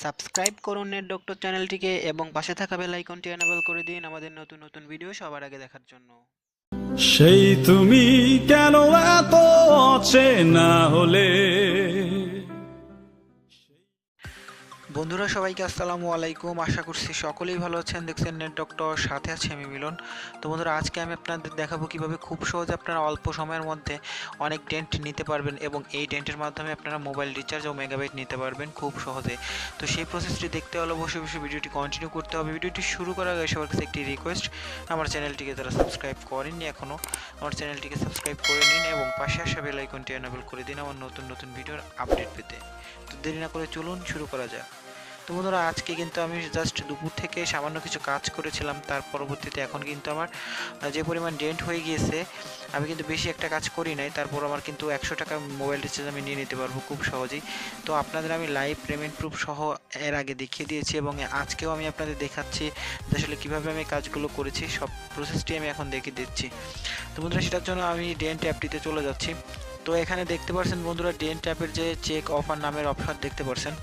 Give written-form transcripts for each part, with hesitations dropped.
Subscribe করুন net doctor চ্যানেলটিকে এবং পাশে থাকা বেল আইকনটি এনেবল করে দিন আমাদের নতুন নতুন ভিডিও সবার আগে দেখার জন্য। সেই তুমি কেন এত অচেনা হলে। বন্ধুরা সবাইকে আসসালামু আলাইকুম, আশা করছি সকলেই ভালো আছেন। দেখছেন নেট ডক্টর, সাথে আছে আমি মিলন। তো বন্ধুরা আজকে আমি আপনাদের দেখাবো কিভাবে খুব সহজে আপনারা অল্প সময়ের মধ্যে অনেক ডেন্ট নিতে পারবেন এবং এই ডেন্টের মাধ্যমে আপনারা মোবাইল রিচার্জ ও মেগাবাইট নিতে পারবেন খুব সহজে। তো সেই প্রসেসটি দেখতে হলে অবশ্যই ভিডিওটি কন্টিনিউ করতে হবে। ভিডিওটি শুরু করার আগে সবার কাছে একটি রিকোয়েস্ট, আমার চ্যানেলটিকে যারা সাবস্ক্রাইব করেননি এখনও আমার চ্যানেলটিকে সাবস্ক্রাইব করে নিন এবং পাশে আসা বেল আইকনটি এনেবল করে দিন আমার নতুন নতুন ভিডিওর আপডেট পেতে। তো দেরি না করে চলুন শুরু করা যাক। তো বন্ধুরা আজকে কিন্তু আমি জাস্ট দুপুর থেকে সামান্য কিছু কাজ করেছিলাম, তার পরবর্তীতে এখন কিন্তু আমার যে পরিমাণ ডেন্ট হয়ে গিয়েছে, আমি কিন্তু বেশি একটা কাজ করি নাই, তারপর আমার কিন্তু 100 টাকা মোবাইল রিচার্জ আমি নিয়ে নিতে পারবো খুব সহজেই। তো আপনাদের আমি লাইভ পেমেন্ট প্রুফ সহ এর আগে দেখিয়ে দিয়েছি এবং আজকেও আমি আপনাদের দেখাচ্ছি যে আসলে কীভাবে আমি কাজগুলো করেছি, সব প্রসেসটি আমি এখন দেখিয়ে দিচ্ছি। তো বন্ধুরা সেটার জন্য আমি ডেন্ট অ্যাপটিতে চলে যাচ্ছি। তো এখানে দেখতে পাচ্ছেন বন্ধুরা, ডেন্ট অ্যাপের যে চেক অফার নামের অপশন দেখতে পাচ্ছেন।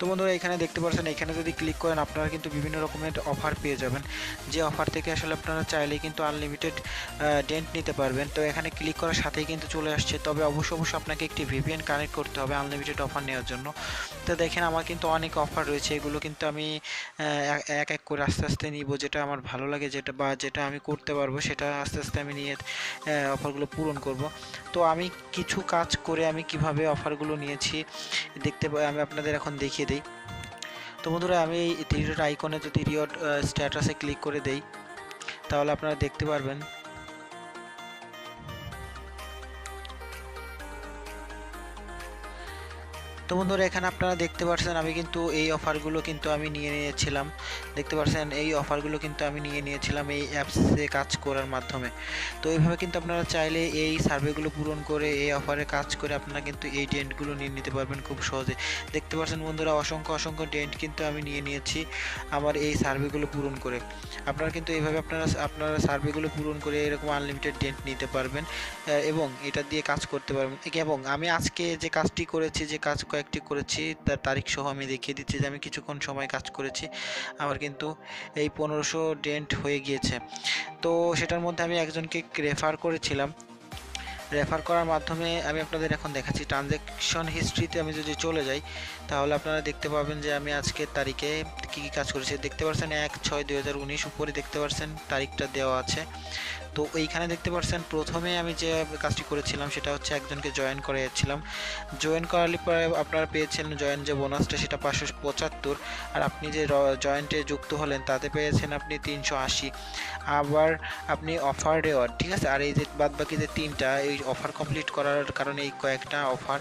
তো বন্ধুরা এখানে দেখতে পাচ্ছেন, এখানে যদি ক্লিক করেন আপনারা কিন্তু বিভিন্ন রকমের অফার পেয়ে যাবেন, যে অফার থেকে আসলে আপনারা চাইলেই কিন্তু আনলিমিটেড ডেন্ট নিতে পারবেন। তো এখানে ক্লিক করার সাথেই কিন্তু চলে আসছে, তবে অবশ্যই আপনাকে একটি ভিপিএন কানেক্ট করতে হবে আনলিমিটেড অফার নেওয়ার জন্য। তো দেখেন আমার কিন্তু অনেক অফার রয়েছে, এগুলো কিন্তু আমি এক এক করে আস্তে আস্তে নিব, যেটা আমার ভালো লাগে, যেটা আমি করতে পারবো সেটা আস্তে আস্তে আমি নিয়ে অফারগুলো পূরণ করব। তো আমি কিছু কাজ করে আমি কিভাবে অফারগুলো নিয়েছি আমি আপনাদের এখন দেখিয়ে দিই। তো বন্ধুরা আমি এই থ্রি ডট আইকনে যদি রিওয়ার্ড স্ট্যাটাসে ক্লিক করে দেই, তাহলে আপনারা দেখতে পারবেন তো বন্ধুরা এখানে আপনারা দেখতে পাচ্ছেন আমি কিন্তু এই অফারগুলো কিন্তু আমি নিয়ে নিয়েছিলাম। দেখতে পাচ্ছেন এই অফারগুলো কিন্তু আমি নিয়ে নিয়েছিলাম এই অ্যাপসে কাজ করার মাধ্যমে। তো এইভাবে কিন্তু আপনারা চাইলে এই সার্ভেগুলো পূরণ করে এই অফারে কাজ করে আপনারা কিন্তু এই ডেন্টগুলো নিয়ে নিতে পারবেন খুব সহজে। দেখতে পাচ্ছেন বন্ধুরা অসংখ্য অসংখ্য ডেন্ট কিন্তু আমি নিয়ে নিয়েছি আমার এই সার্ভেগুলো পূরণ করে। আপনারা কিন্তু এইভাবে আপনারা সার্ভেগুলো পূরণ করে এরকম আনলিমিটেড ডেন্ট নিতে পারবেন এবং এটা দিয়ে কাজ করতে পারবেন। এবং আমি আজকে যে কাজটি করেছি, যে কাজ কয়েকটি করেছি তার তারিখ সহ আমি দেখিয়ে দিচ্ছি যে আমি কিছুক্ষণ সময় কাজ করেছি, আমার কিন্তু এই 1500 ডেন্ট হয়ে গিয়েছে। তো সেটার মধ্যে আমি একজনকে রেফার করেছিলাম, রেফার করার মাধ্যমে আমি আপনাদের এখন দেখাচ্ছি। ট্রানজ্যাকশন হিস্ট্রিতে আমি যদি চলে যাই তাহলে আপনারা দেখতে পাবেন যে আমি আজকের তারিখে কী কী কাজ করেছি। দেখতে পাচ্ছেন 1/6/2019 উপরে দেখতে পাচ্ছেন তারিখটা দেওয়া আছে। তো এইখানে দেখতে পাচ্ছেন প্রথমে আমি যে কাজটি করেছিলাম সেটা হচ্ছে একজনকে জয়েন করিয়েছিলাম। জয়েন করালে পরে আপনারা পেয়েছেন জয়েন যে বোনাসটা সেটা 575, আর আপনি যে জয়েন্টে যুক্ত হলেন তাতে পেয়েছেন আপনি 380। আবার আপনি অফার রেওয়ার্ড, ঠিক আছে, আর এই যে বাদবাকি যে তিনটা এই অফার কমপ্লিট করার কারণে এই কয়েকটা অফার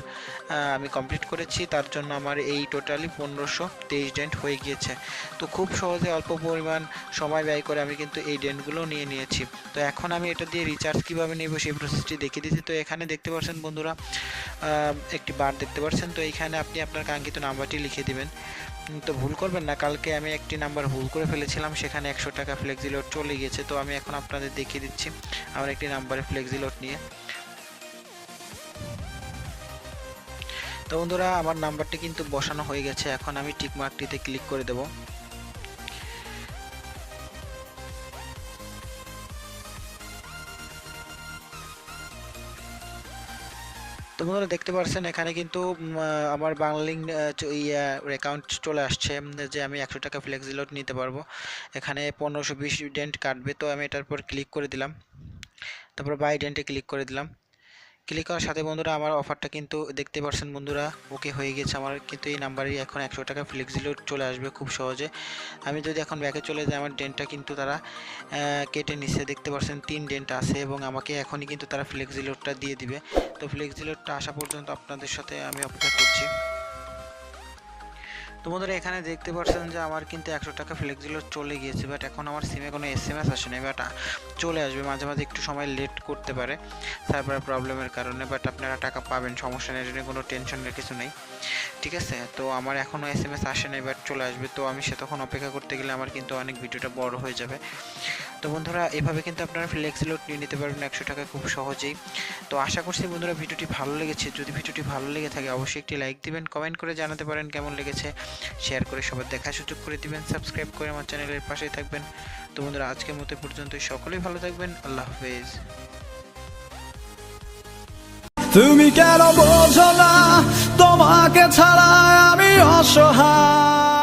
আমি কমপ্লিট করেছি, তার জন্য আমার এই টোটালি 1523 ডেন্ট হয়ে গিয়েছে। তো খুব সহজে অল্প পরিমাণ সময় ব্যয় করে আমি কিন্তু এই ডেন্টগুলো নিয়ে নিয়েছি। তো এখন আমি এটা দিয়ে রিচার্জ কীভাবে নেব সেই প্রসেসটি দেখিয়ে দিচ্ছি। তো এখানে দেখতে পাচ্ছেন বন্ধুরা একটি বার দেখতে পাচ্ছেন, তো এইখানে আপনি আপনার কাঙ্ক্ষিত নাম্বারটি লিখে দিবেন। তো ভুল করবেন না, কালকে আমি একটি নাম্বার ভুল করে ফেলেছিলাম, সেখানে 100 টাকা ফ্লেক্সিলোড চলে গিয়েছে। তো আমি এখন আপনাদের দেখিয়ে দিচ্ছি আমার একটি নাম্বারে ফ্লেক্সিলোড নিয়ে। তো বন্ধুরা আমার নাম্বারটি কিন্তু বসানো হয়ে গেছে, এখন আমি টিকমার্কটিতে ক্লিক করে দেব। তো বন্ধুরা দেখতে পাচ্ছেন এখানে কিন্তু আমার বাংলালিংক অ্যাকাউন্ট চলে আসছে যে আমি 100 টাকা ফ্লেক্সিলোড নিতে পারবো। এখানে 1520 ডেন্ট কাটবে, তো আমি এটার পর ক্লিক করে দিলাম, তারপর বাই ডেন্টে ক্লিক করে দিলাম। ক্লিক করার সাথে বন্ধুরা আমার অফারটা কিন্তু দেখতে পাচ্ছেন বন্ধুরা ওকে হয়ে গেছে। আমার কিন্তু এই নাম্বারে এখন 100 টাকা ফ্লেক্সিলোড চলে আসবে খুব সহজে। আমি যদি এখন ব্যাকে চলে যাই আমার ডেন্টটা কিন্তু তারা কেটে নিচ্ছে, দেখতে পাচ্ছেন 3 ডেন্ট আছে এবং আমাকে এখনই কিন্তু তারা ফ্লেক্সিলোডটা দিয়ে দিবে। তো ফ্লেক্সিলোডটা আসা পর্যন্ত আপনাদের সাথে আমি অপেক্ষা করছি। তো বন্ধুরা এখানে দেখতে পাচ্ছেন যে আমার কিন্তু 100 টাকা ফ্লেক্সিলোড চলে গিয়েছে, বাট এখন আমার সিমে কোনো এসএমএস আসে না, বাট চলে আসবে, মাঝে মাঝে একটু সময় লেট করতে পারে সার্ভার প্রবলেমের কারণে, বাট আপনারা টাকা পাবেন, সমস্যা নেই, এটা কোনো টেনশনের কিছু নেই, ঠিক আছে। তো আমার এখনও এসএমএস আসে নাই, বাট চলে আসবে। তো আমি সে তখন অপেক্ষা করতে গেলে আমার কিন্তু অনেক ভিডিওটা বড় হয়ে যাবে। তো তো বন্ধুরা এভাবে কিন্তু আপনারা ফ্লেক্সি লোড নিয়ে নিতে পারবেন 100 টাকায় খুব সহজেই। তো আশা করছি বন্ধুরা ভিডিওটি ভালো লেগেছে। যদি ভিডিওটি ভালো লেগে থাকে অবশ্যই একটি লাইক দিবেন, কমেন্ট করে জানাতে পারেন কেমন লেগেছে, শেয়ার করে সবার দেখার সুযোগ করে দিবেন, সাবস্ক্রাইব করে আমার চ্যানেলের পাশেই থাকবেন। তো বন্ধুরা আজকের মতো পর্যন্তই, সকলেই ভালো থাকবেন, আল্লাহ হাফেজ। তুমি কেন বোঝো না তোমাকে ছাড়া আমি অসহায়।